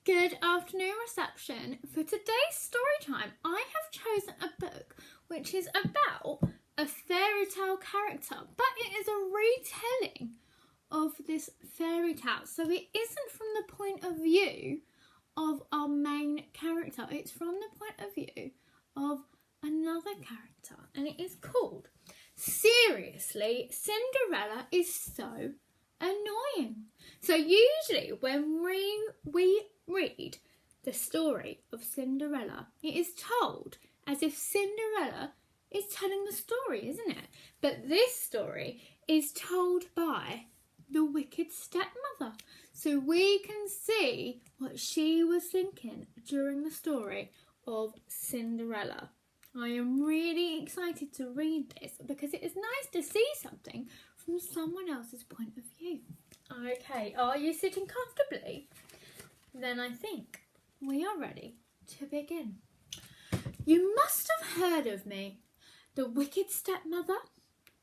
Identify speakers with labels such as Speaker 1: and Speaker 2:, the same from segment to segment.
Speaker 1: Good afternoon, reception. For today's story time, I have chosen a book which is about a fairy tale character, but it is a retelling of this fairy tale. So it isn't from the point of view of our main character, it's from the point of view of another character, and it is called Seriously, Cinderella is so annoying. So usually when we read the story of Cinderella, it is told as if Cinderella is telling the story, isn't it? But this story is told by the Wicked Stepmother. So we can see what she was thinking during the story of Cinderella. I am really excited to read this because it is nice to see something from someone else's point of view. Okay, are you sitting comfortably? Then I think we are ready to begin. You must have heard of me, the Wicked Stepmother.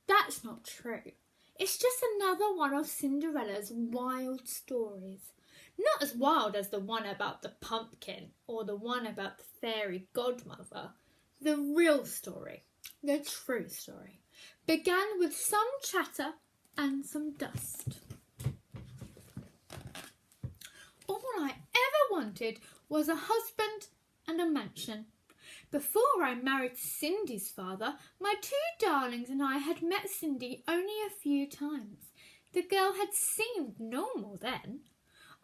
Speaker 1: That's not true. It's just another one of Cinderella's wild stories. Not as wild as the one about the pumpkin or the one about the fairy godmother. The real story, the true story, began with some chatter and some dust. All I ever wanted was a husband and a mansion. Before I married Cindy's father, my two darlings and I had met Cindy only a few times. The girl had seemed normal then.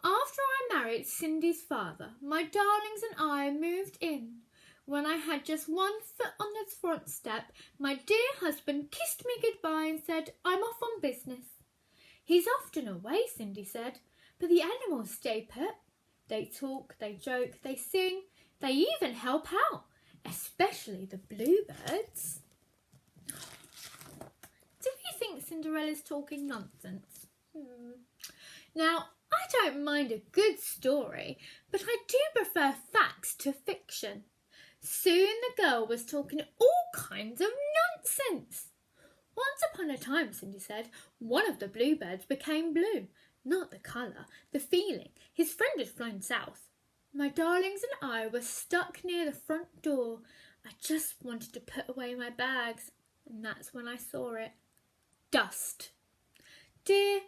Speaker 1: After I married Cindy's father, my darlings and I moved in. When I had just one foot on the front step, my dear husband kissed me goodbye and said, "I'm off on business." "He's often away," Cindy said, "but the animals stay put. They talk, they joke, they sing, they even help out, especially the bluebirds." Do you think Cinderella's talking nonsense? Now, I don't mind a good story, but I do prefer facts to fiction. Soon the girl was talking all kinds of nonsense. "Once upon a time," Cindy said, "one of the bluebirds became blue. Not the colour, the feeling. His friend had flown south. My darlings and I were stuck near the front door. I just wanted to put away my bags, and that's when I saw it. Dust." "Dear,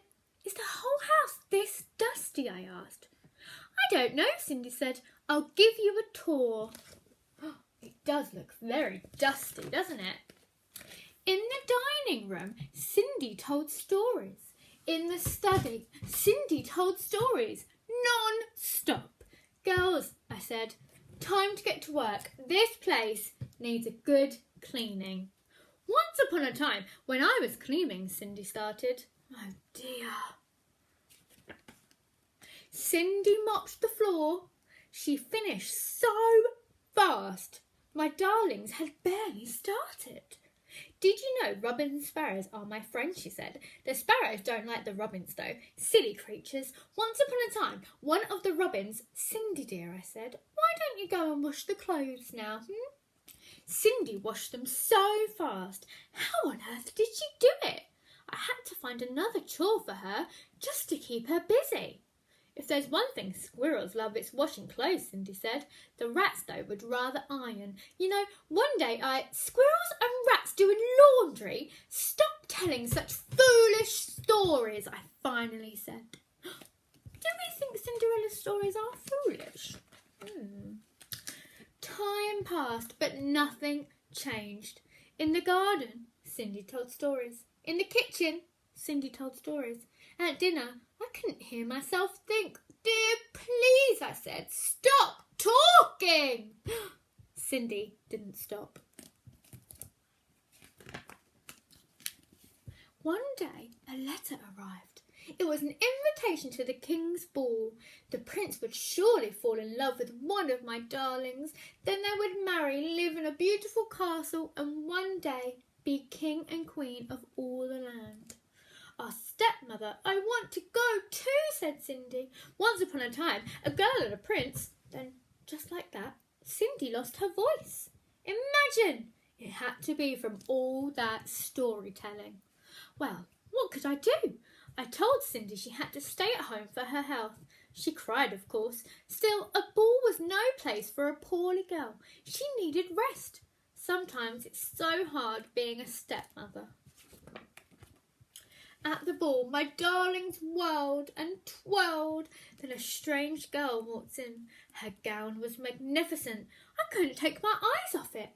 Speaker 1: is the whole house this dusty?" I asked. "I don't know," Cindy said. "I'll give you a tour." It does look very dusty, doesn't it? In the dining room, Cindy told stories. In the study, Cindy told stories non-stop. "Girls," I said, "time to get to work. This place needs a good cleaning." "Once upon a time, when I was cleaning," Cindy started. Oh dear. Cindy mopped the floor. She finished so fast. My darlings had barely started. "Did you know robins and sparrows are my friends?" she said. "The sparrows don't like the robins, though. Silly creatures. Once upon a time, one of the robins—" "Cindy, dear," I said, "why don't you go and wash the clothes now, Cindy washed them so fast. How on earth did she do it? I had to find another chore for her just to keep her busy. "If there's one thing squirrels love, it's washing clothes," Cindy said. "The rats, though, would rather iron. You know, one day Squirrels and rats doing laundry? Stop telling such foolish stories," I finally said. Do we think Cinderella's stories are foolish? Time passed, but nothing changed. In the garden, Cindy told stories. In the kitchen, Cindy told stories. At dinner, I couldn't hear myself think. "Dear, please," I said, "stop talking." Cindy didn't stop. One day, a letter arrived. It was an invitation to the king's ball. The prince would surely fall in love with one of my darlings. Then they would marry, live in a beautiful castle, and one day be king and queen of all the land. "Our stepmother, I want to go too," said Cindy. Once upon a time, a girl and a prince. Then, just like that, Cindy lost her voice. Imagine! It had to be from all that storytelling. Well, what could I do? I told Cindy she had to stay at home for her health. She cried, of course. Still, a ball was no place for a poorly girl. She needed rest. Sometimes it's so hard being a stepmother. At the ball, my darlings whirled and twirled. Then a strange girl walked in. Her gown was magnificent. I couldn't take my eyes off it.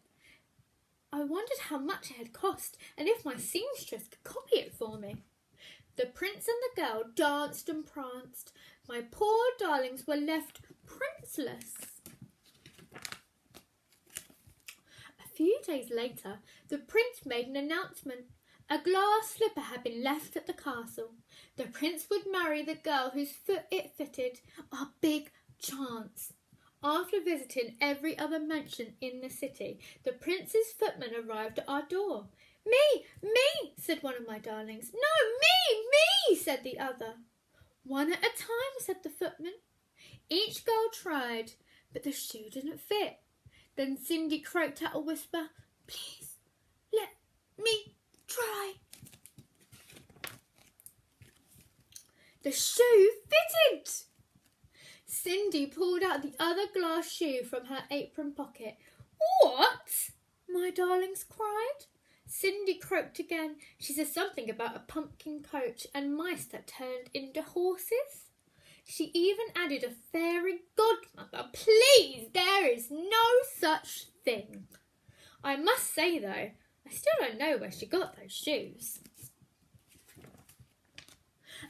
Speaker 1: I wondered how much it had cost and if my seamstress could copy it for me. The prince and the girl danced and pranced. My poor darlings were left princeless. A few days later, the prince made an announcement. A glass slipper had been left at the castle. The prince would marry the girl whose foot it fitted. A big chance. After visiting every other mansion in the city, the prince's footman arrived at our door. Me, said one of my darlings. No, me, said the other. One at a time, said the footman. Each girl tried, but the shoe didn't fit. Then Cindy croaked at a whisper, Please, let me try. The shoe fitted! Cindy pulled out the other glass shoe from her apron pocket. What? My darlings cried. Cindy croaked again. She said something about a pumpkin coach and mice that turned into horses. She even added a fairy godmother. Please, there is no such thing. I must say, though, I still don't know where she got those shoes.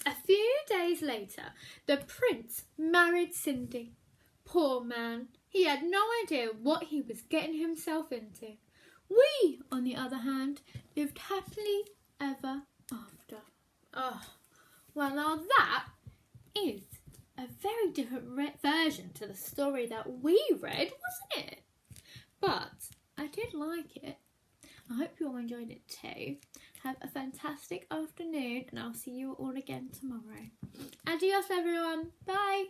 Speaker 1: A few days later, the prince married Cindy. Poor man, he had no idea what he was getting himself into. We, on the other hand, lived happily ever after. Oh, well, now that is a very different version to the story that we read, wasn't it? But I did like it. I hope you all enjoyed it too. Have a fantastic afternoon and I'll see you all again tomorrow. Adios everyone. Bye.